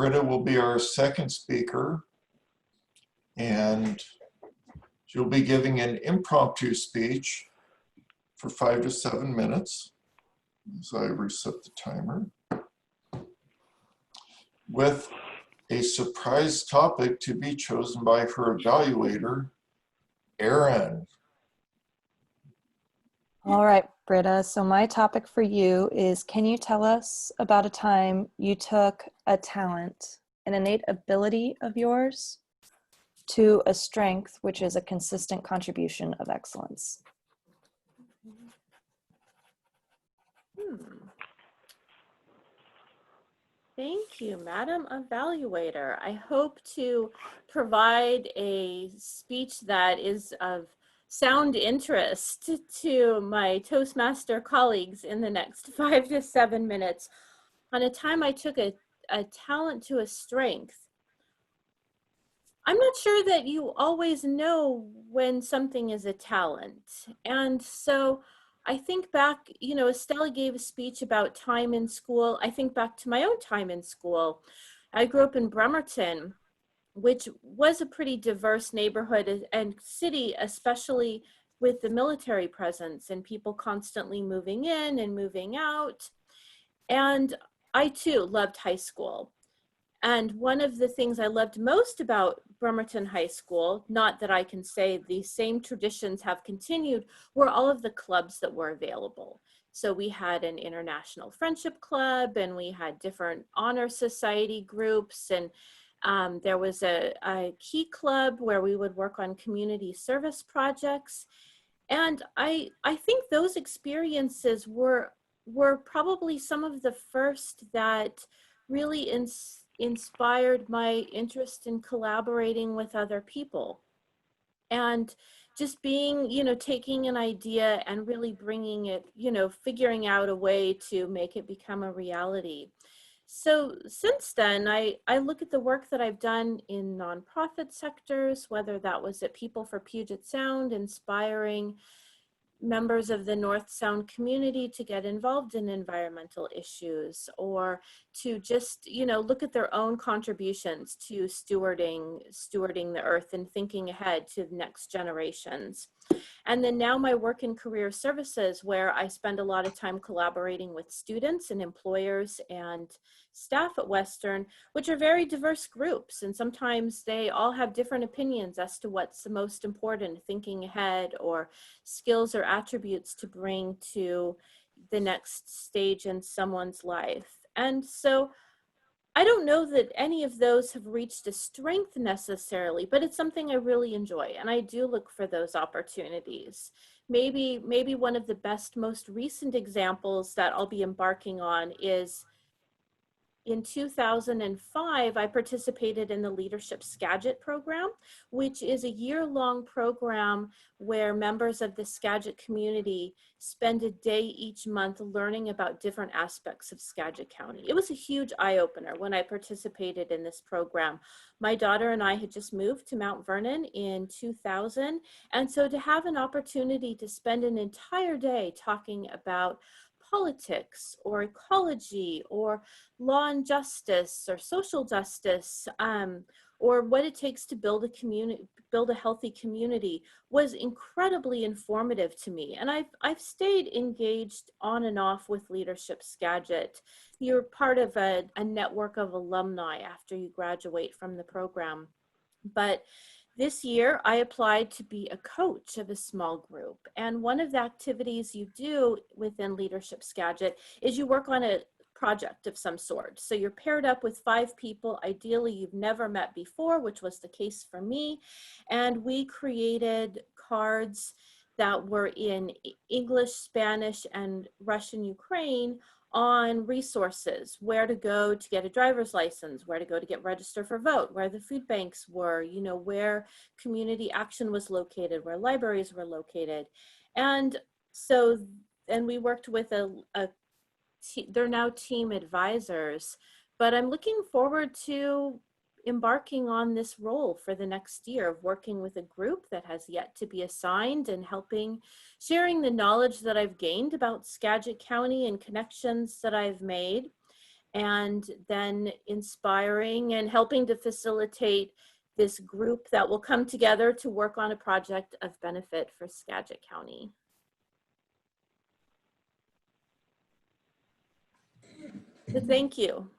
Britta will be our second speaker, and she'll be giving an impromptu speech for 5 to 7 minutes. So I reset the timer. With a surprise topic to be chosen by her evaluator, Erin. All right, Britta. So my topic for you is, can you tell us about a time you took a talent, an innate ability of yours, to a strength, which is a consistent contribution of excellence? Thank you, Madam Evaluator. I hope to provide a speech that is of sound interest to my Toastmaster colleagues in the next 5 to 7 minutes on a time I took a talent to a strength. I'm not sure that you always know when something is a talent. And so I think back, you know, Estella gave a speech about time in school. I think back to my own time in school. I grew up in Bremerton, which was a pretty diverse neighborhood and city, especially with the military presence and people constantly moving in and moving out. And I too loved high school. And one of the things I loved most about Bremerton High School, not that I can say the same traditions have continued, were all of the clubs that were available. So we had an international friendship club, and we had different honor society groups, and there was a key club where we would work on community service projects. And I think those experiences were probably some of the first that really inspired my interest in collaborating with other people, and just being, you know, taking an idea and really bringing it, you know, figuring out a way to make it become a reality. So since then, I look at the work that I've done in nonprofit sectors, whether that was at People for Puget Sound, inspiring members of the North Sound community to get involved in environmental issues, or to just, you know, look at their own contributions to stewarding the earth and thinking ahead to the next generations. And then now my work in career services, where I spend a lot of time collaborating with students and employers and staff at Western, which are very diverse groups. And sometimes they all have different opinions as to what's the most important, thinking ahead, or skills or attributes to bring to the next stage in someone's life. And so I don't know that any of those have reached a strength necessarily, but it's something I really enjoy, and I do look for those opportunities. Maybe one of the best, most recent examples that I'll be embarking on is in 2005, I participated in the Leadership Skagit program, which is a year-long program where members of the Skagit community spend a day each month learning about different aspects of Skagit County. It was a huge eye-opener when I participated in this program. My daughter and I had just moved to Mount Vernon in 2000, and so to have an opportunity to spend an entire day talking about politics or ecology or law and justice or social justice, or what it takes to build a healthy community, was incredibly informative to me. And I've stayed engaged on and off with Leadership Skagit. You're part of a network of alumni after you graduate from the program. But this year, I applied to be a coach of a small group. And one of the activities you do within Leadership Skagit is you work on a project of some sort. So you're paired up with 5 people, ideally you've never met before, which was the case for me. And we created cards that were in English, Spanish, and Russian, Ukraine, on resources, where to go to get a driver's license, where to go to get registered for vote, where the food banks were, you know, where community action was located, where libraries were located. And so, and we worked with they're now team advisors, but I'm looking forward to embarking on this role for the next year of working with a group that has yet to be assigned and sharing the knowledge that I've gained about Skagit County and connections that I've made. and then inspiring and helping to facilitate this group that will come together to work on a project of benefit for Skagit County. So thank you.